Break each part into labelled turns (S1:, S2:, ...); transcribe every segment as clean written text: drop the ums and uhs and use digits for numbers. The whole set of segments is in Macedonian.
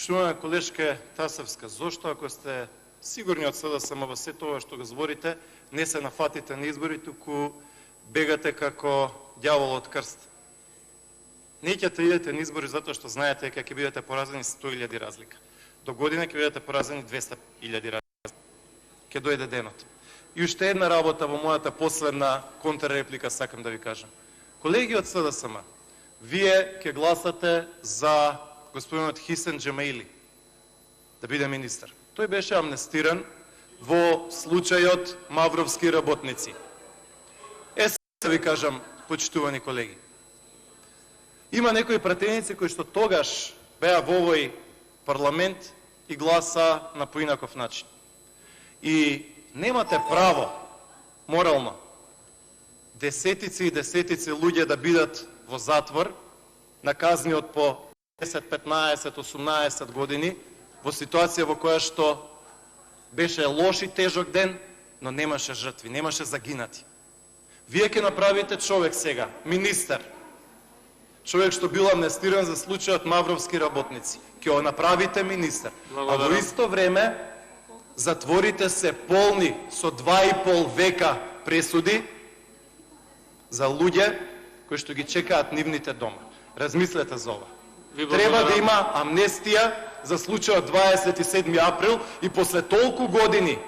S1: Почнуваме колешка Тасевска. Зошто, ако сте сигурни од СДСМ во се тоа што го зборите, не се нафатите на избори, туку бегате како ѓавол од крст? Неќете идете на избори затоа што знаете дека ќе бидете поразени 100.000 разлика. До година ќе бидете поразени 200.000 разлика. Ќе дојде денот. И уште една работа во мојата последна контрреплика сакам да ви кажам. Колеги од СДСМ, вие ќе гласате за господинот Хисен Джемаили да биде министер. Тој беше амнестиран во случајот Мавровски работници. Да ви кажам, почитувани колеги, има некои пратеници кои што тогаш беа во овој парламент и гласа на поинаков начин. И немате право, морално, десетици и десетици луѓе да бидат во затвор, на казни од по 10, 15, 18 години, во ситуација во која што беше лош и тежок ден, но немаше жртви, немаше загинати. Вие ќе направите човек сега, министер, човек што бил амнестиран за случајот Мавровски работници, ќе го направите министер. А во исто време затворите се полни со 2,5 века пресуди за луѓе кои што ги чекаат нивните дома. Размислете за ова. Треба да има амнестија за случајот 27 април и после толку години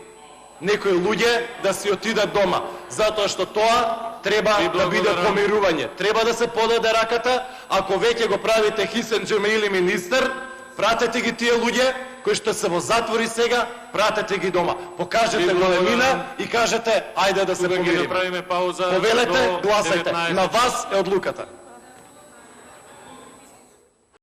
S1: некои луѓе да си отидат дома, затоа што тоа треба да биде помирување. Треба да се подаде раката, ако веќе го правите Хисен Джемаили министер, пратете ги тие луѓе кои што се во затвори сега, пратете ги дома. Покажете големина и кажете ајде да се помириме. Повелете, гласајте. На вас е одлуката.